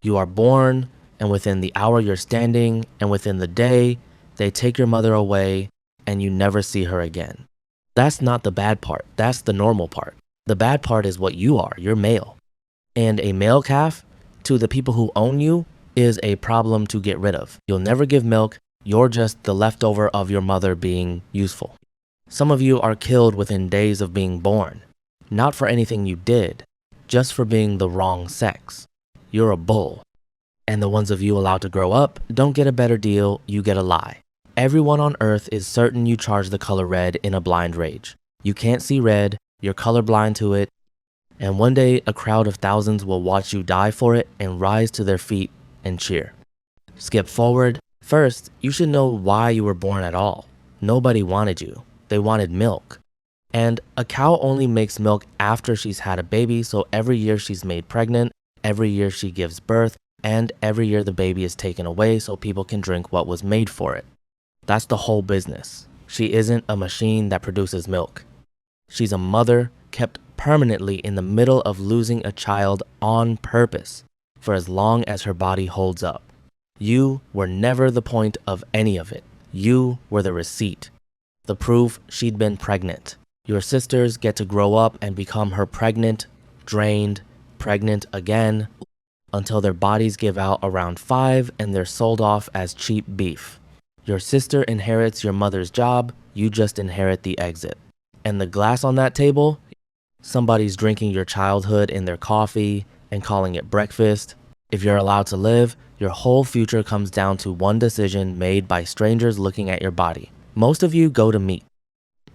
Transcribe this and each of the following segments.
You are born, and within the hour you're standing, and within the day, they take your mother away, and you never see her again. That's not the bad part. That's the normal part. The bad part is what you are. You're male. And a male calf, to the people who own you, is a problem to get rid of. You'll never give milk. You're just the leftover of your mother being useful. Some of you are killed within days of being born, not for anything you did, just for being the wrong sex. You're a bull. And the ones of you allowed to grow up don't get a better deal, you get a lie. Everyone on earth is certain you charge the color red in a blind rage. You can't see red, you're colorblind to it, and one day a crowd of thousands will watch you die for it and rise to their feet and cheer. Skip forward. First, you should know why you were born at all. Nobody wanted you. They wanted milk. And a cow only makes milk after she's had a baby, so every year she's made pregnant, every year she gives birth, and every year the baby is taken away so people can drink what was made for it. That's the whole business. She isn't a machine that produces milk. She's a mother kept permanently in the middle of losing a child on purpose for as long as her body holds up. You were never the point of any of it. You were the receipt, the proof she'd been pregnant. Your sisters get to grow up and become her pregnant, drained, pregnant again, until their bodies give out around 5 and they're sold off as cheap beef. Your sister inherits your mother's job, you just inherit the exit. And the glass on that table, somebody's drinking your childhood in their coffee and calling it breakfast. If you're allowed to live, your whole future comes down to one decision made by strangers looking at your body. Most of you go to meat.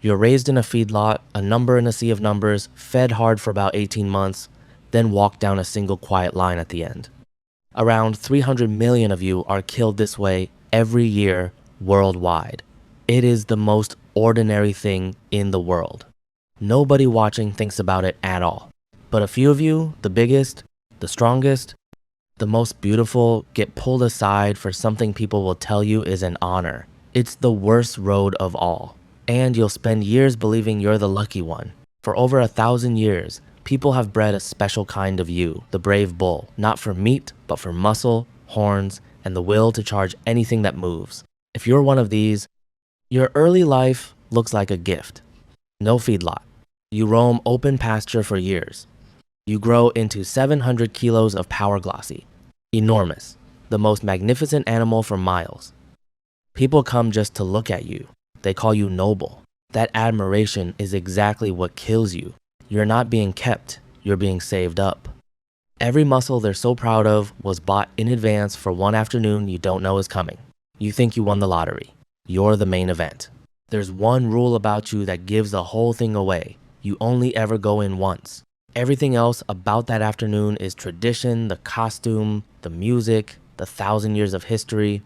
You're raised in a feedlot, a number in a sea of numbers, fed hard for about 18 months, then walk down a single quiet line at the end. Around 300 million of you are killed this way every year worldwide. It is the most ordinary thing in the world. Nobody watching thinks about it at all. But a few of you, the biggest, the strongest, the most beautiful, get pulled aside for something people will tell you is an honor. It's the worst road of all. And you'll spend years believing you're the lucky one. For over 1,000 years, people have bred a special kind of you, the brave bull, not for meat, but for muscle, horns, and the will to charge anything that moves. If you're one of these, your early life looks like a gift. No feedlot. You roam open pasture for years. You grow into 700 kilos of power glossy. Enormous. The most magnificent animal for miles. People come just to look at you. They call you noble. That admiration is exactly what kills you. You're not being kept, you're being saved up. Every muscle they're so proud of was bought in advance for one afternoon you don't know is coming. You think you won the lottery. You're the main event. There's one rule about you that gives the whole thing away. You only ever go in once. Everything else about that afternoon is tradition, the costume, the music, the 1,000 years of history.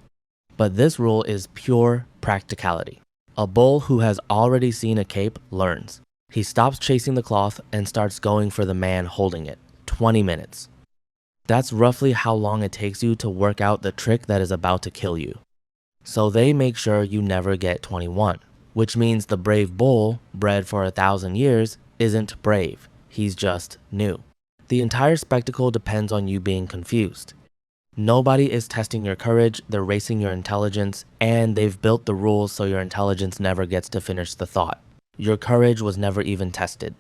But this rule is pure practicality. A bull who has already seen a cape learns. He stops chasing the cloth and starts going for the man holding it. 20 minutes. That's roughly how long it takes you to work out the trick that is about to kill you. So they make sure you never get 21, which means the brave bull, bred for 1,000 years, isn't brave. He's just new. The entire spectacle depends on you being confused. Nobody is testing your courage, they're racing your intelligence, and they've built the rules so your intelligence never gets to finish the thought. Your courage was never even tested.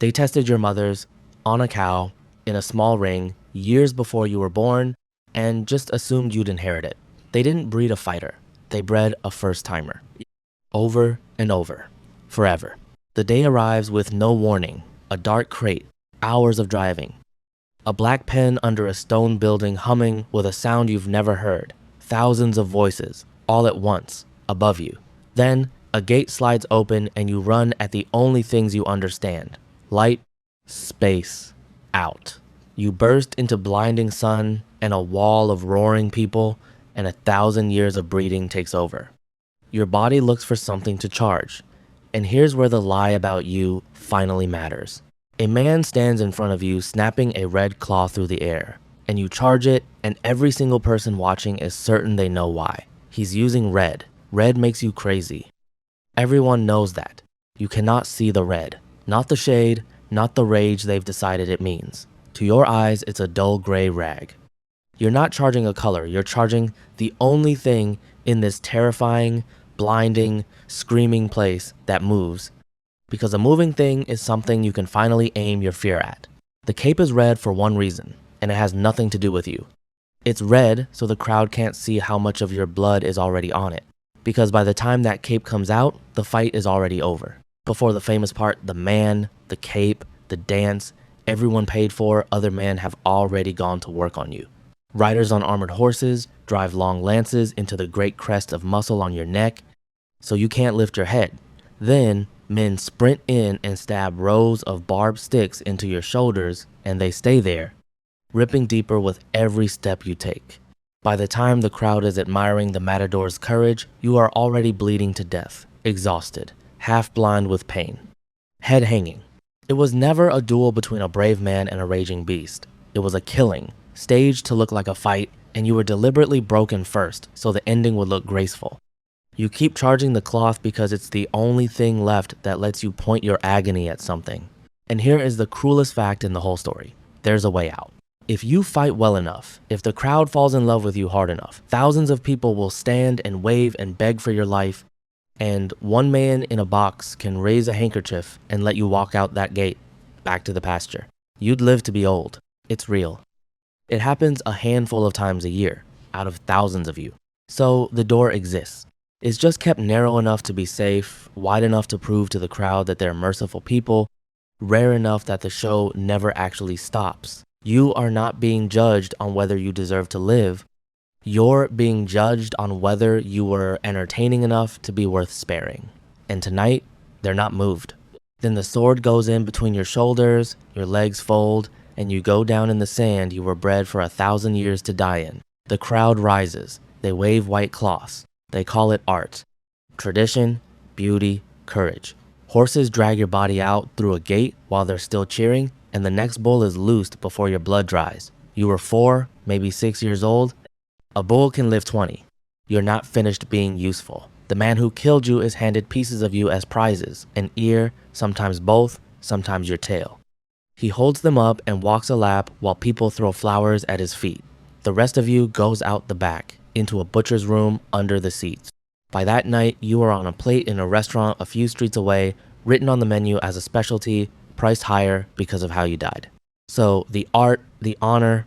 They tested your mothers on a cow in a small ring years before you were born and just assumed you'd inherit it. They didn't breed a fighter. They bred a first-timer. Over and over. Forever. The day arrives with no warning. A dark crate. Hours of driving. A black pen under a stone building humming with a sound you've never heard. Thousands of voices, all at once, above you. Then, a gate slides open and you run at the only things you understand. Light, space, out. You burst into blinding sun and a wall of roaring people, and 1,000 years of breeding takes over. Your body looks for something to charge. And here's where the lie about you finally matters. A man stands in front of you snapping a red claw through the air, and you charge it, and every single person watching is certain they know why. He's using red. Red makes you crazy. Everyone knows that. You cannot see the red. Not the shade, not the rage they've decided it means. To your eyes, it's a dull gray rag. You're not charging a color, you're charging the only thing in this terrifying, blinding, screaming place that moves. Because a moving thing is something you can finally aim your fear at. The cape is red for one reason, and it has nothing to do with you. It's red so the crowd can't see how much of your blood is already on it. Because by the time that cape comes out, the fight is already over. Before the famous part, the man, the cape, the dance, everyone paid for, other men have already gone to work on you. Riders on armored horses drive long lances into the great crest of muscle on your neck, so you can't lift your head. Then, men sprint in and stab rows of barbed sticks into your shoulders, and they stay there, ripping deeper with every step you take. By the time the crowd is admiring the matador's courage, you are already bleeding to death, exhausted, half blind with pain. Head hanging. It was never a duel between a brave man and a raging beast. It was a killing, staged to look like a fight, and you were deliberately broken first, so the ending would look graceful. You keep charging the cloth because it's the only thing left that lets you point your agony at something. And here is the cruelest fact in the whole story. There's a way out. If you fight well enough, if the crowd falls in love with you hard enough, thousands of people will stand and wave and beg for your life, and one man in a box can raise a handkerchief and let you walk out that gate, back to the pasture. You'd live to be old. It's real. It happens a handful of times a year, out of thousands of you. So the door exists. It's just kept narrow enough to be safe, wide enough to prove to the crowd that they're merciful people, rare enough that the show never actually stops. You are not being judged on whether you deserve to live. You're being judged on whether you were entertaining enough to be worth sparing. And tonight, they're not moved. Then the sword goes in between your shoulders, your legs fold, and you go down in the sand you were bred for 1,000 years to die in. The crowd rises. They wave white cloths. They call it art. Tradition, beauty, courage. Horses drag your body out through a gate while they're still cheering, and the next bull is loosed before your blood dries. You were 4, maybe 6 years old. A bull can live 20. You're not finished being useful. The man who killed you is handed pieces of you as prizes, an ear, sometimes both, sometimes your tail. He holds them up and walks a lap while people throw flowers at his feet. The rest of you goes out the back, into a butcher's room under the seats. By that night, you are on a plate in a restaurant a few streets away, written on the menu as a specialty, priced higher because of how you died. So the art, the honor,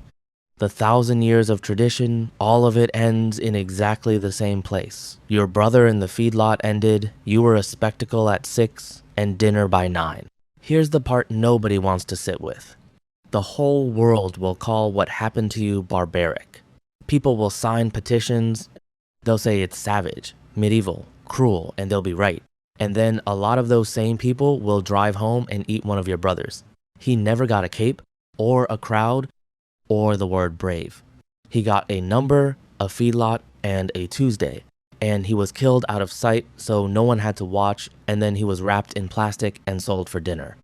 the 1,000 years of tradition, all of it ends in exactly the same place. Your brother in the feedlot ended, you were a spectacle at 6, and dinner by 9. Here's the part nobody wants to sit with. The whole world will call what happened to you barbaric. People will sign petitions. They'll say it's savage, medieval, cruel, and they'll be right. And then a lot of those same people will drive home and eat one of your brothers. He never got a cape, or a crowd, or the word brave. He got a number, a feedlot, and a Tuesday. And he was killed out of sight, so no one had to watch, and then he was wrapped in plastic and sold for dinner.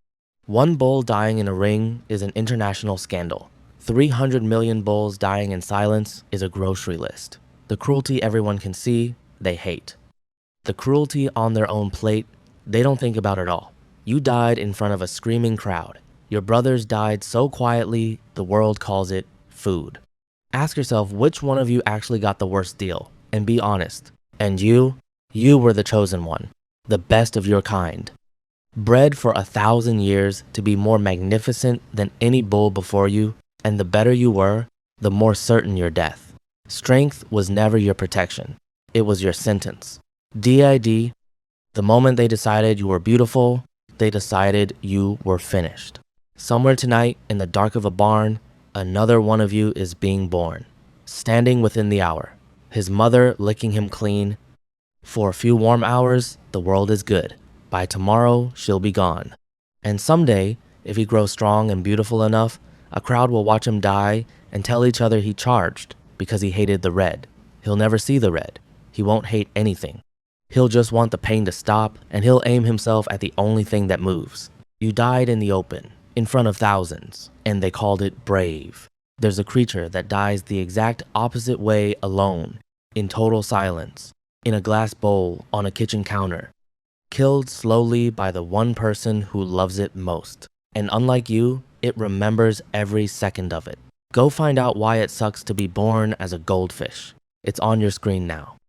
One bull dying in a ring is an international scandal. 300 million bulls dying in silence is a grocery list. The cruelty everyone can see, they hate. The cruelty on their own plate, they don't think about at all. You died in front of a screaming crowd. Your brothers died so quietly, the world calls it food. Ask yourself which one of you actually got the worst deal, and be honest. And you were the chosen one, the best of your kind. Bred for 1,000 years to be more magnificent than any bull before you, and the better you were, the more certain your death. Strength was never your protection. It was your sentence. DID, the moment they decided you were beautiful, they decided you were finished. Somewhere tonight, in the dark of a barn, another one of you is being born, standing within the hour, his mother licking him clean. For a few warm hours, the world is good. By tomorrow, she'll be gone. And someday, if he grows strong and beautiful enough, a crowd will watch him die and tell each other he charged because he hated the red. He'll never see the red. He won't hate anything. He'll just want the pain to stop, and he'll aim himself at the only thing that moves. You died in the open, in front of thousands, and they called it brave. There's a creature that dies the exact opposite way alone, in total silence, in a glass bowl on a kitchen counter, killed slowly by the one person who loves it most. And unlike you, it remembers every second of it. Go find out why it sucks to be born as a goldfish. It's on your screen now.